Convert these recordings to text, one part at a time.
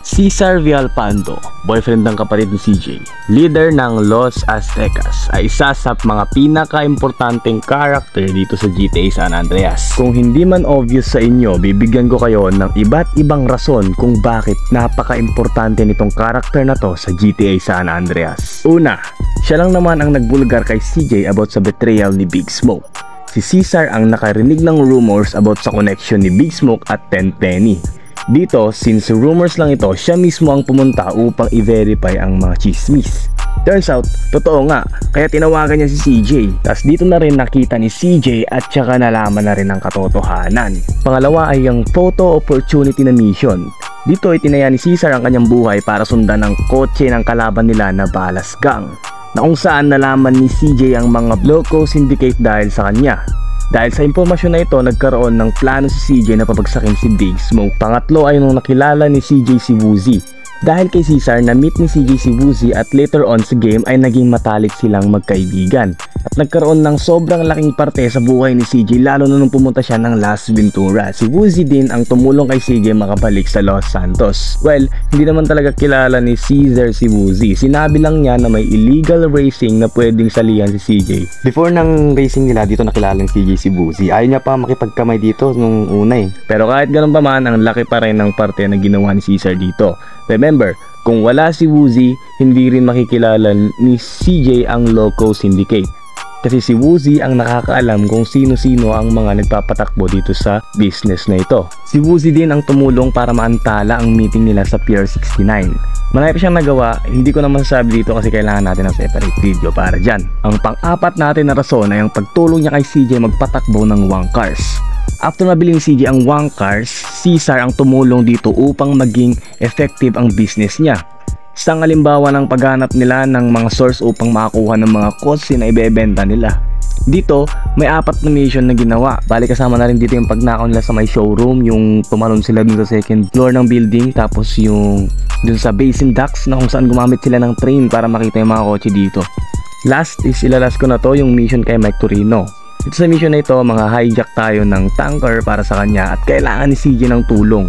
Cesar Villalpando, boyfriend ng kapatid ni CJ, leader ng Los Aztecas, ay isa sa mga pinaka-importanteng character dito sa GTA San Andreas. Kung hindi man obvious sa inyo, bibigyan ko kayo ng iba't ibang rason kung bakit napaka-importante nitong character na to sa GTA San Andreas. Una, siya lang naman ang nagbulgar kay CJ about sa betrayal ni Big Smoke. Si Cesar ang nakarinig ng rumors about sa connection ni Big Smoke at Tenpenny. Dito, since rumors lang ito, siya mismo ang pumunta upang i-verify ang mga chismis. Turns out, totoo nga, kaya tinawagan niya si CJ. Tas dito na rin nakita ni CJ at saka nalaman na rin ang katotohanan. Pangalawa ay ang photo opportunity na mission. Dito ay tinaya ni Cesar ang kanyang buhay para sundan ang kotse ng kalaban nila na Balas Gang, na kung saan nalaman ni CJ ang mga Loco Syndicate dahil sa kanya. Dahil sa impormasyon na ito, nagkaroon ng plano si CJ na papagsakin si Big Smoke. Pangatlo ay nung nakilala ni CJ si Woozie. Dahil kay Cesar, na-meet ni CJ si Woozie at later on sa game ay naging matalik silang magkaibigan. At nagkaroon ng sobrang laking parte sa buhay ni CJ lalo na nung pumunta siya ng Las Venturas. Si Woozie din ang tumulong kay CJ makabalik sa Los Santos. Well, hindi naman talaga kilala ni Cesar si Woozie. Sinabi lang niya na may illegal racing na pwedeng salihan si CJ. Before ng racing nila, dito nakilala ni CJ si Woozie. Ayaw niya pa makipagkamay dito nung una eh. Pero kahit ganun pa man, ang laki pa rin ng parte na ginawa ni Cesar dito. Remember, kung wala si Woozie, hindi rin makikilala ni CJ ang Loco Syndicate. Kasi si Woozie ang nakakaalam kung sino-sino ang mga nagpapatakbo dito sa business na ito. Si Woozie din ang tumulong para maantala ang meeting nila sa Pier 69. Marami pa siyang nagawa, hindi ko naman sabi dito kasi kailangan natin ng separate video para dyan. Ang pang-apat natin na rason ay ang pagtulong niya kay CJ magpatakbo ng Wang Cars. After mabili ni CJ ang Wang Cars, Cesar ang tumulong dito upang maging effective ang business niya. Isang halimbawa ng paghanap nila ng mga source upang makakuha ng mga kotse na ibebenta nila. Dito, may 4 na mission na ginawa. Bali kasama na rin dito yung pagnakaw nila sa may showroom, yung tumalon sila dun sa second floor ng building, tapos yung dun sa basin docks na kung saan gumamit sila ng train para makita yung mga kotse dito. Last is ilalas ko na to, yung mission kay Mike Torino. Ito sa mission na ito, mga hijack tayo ng tanker para sa kanya at kailangan ni CJ ng tulong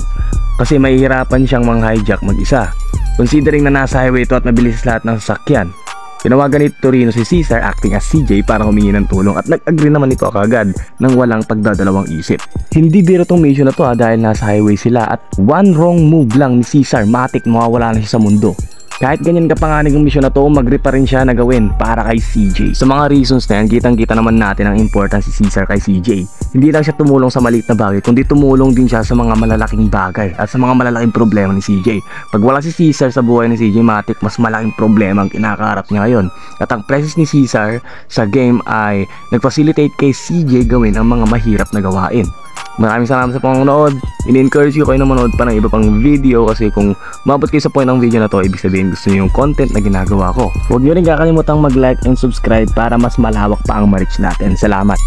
kasi mahihirapan siyang hijack mag-isa. Considering na nasa highway ito at mabilis lahat ng sasakyan, tinawagan ni Torino si Cesar acting as CJ para humingi ng tulong at nag-agree naman ito kagad nang walang pagdadalawang isip. Hindi biro tong mission na to dahil nasa highway sila at one wrong move lang ni Cesar, matik mawawala na siya sa mundo. Kahit ganyan kapanganig ang mission na to, mag-agree pa rin siya na gawin para kay CJ. Sa mga reasons na yan, kitang-kita naman natin ang importance si Cesar kay CJ. Hindi lang siya tumulong sa maliit na bagay, kundi tumulong din siya sa mga malalaking bagay at sa mga malalaking problema ni CJ. Pag wala si Cesar sa buhay ni CJ, matik mas malaking problema ang kinakaharap niya ngayon. At ang presence ni Cesar sa game ay nag-facilitate kay CJ gawin ang mga mahirap na gawain. Maraming salamat sa panonood. In-encourage ko kayo na manood pa ng iba pang video kasi kung mabot kayo sa point ng video na to, ibig sabihin gusto niyo yung content na ginagawa ko. Huwag niyo rin kakalimutang mag-like and subscribe para mas malawak pa ang ma-reach natin. Salamat!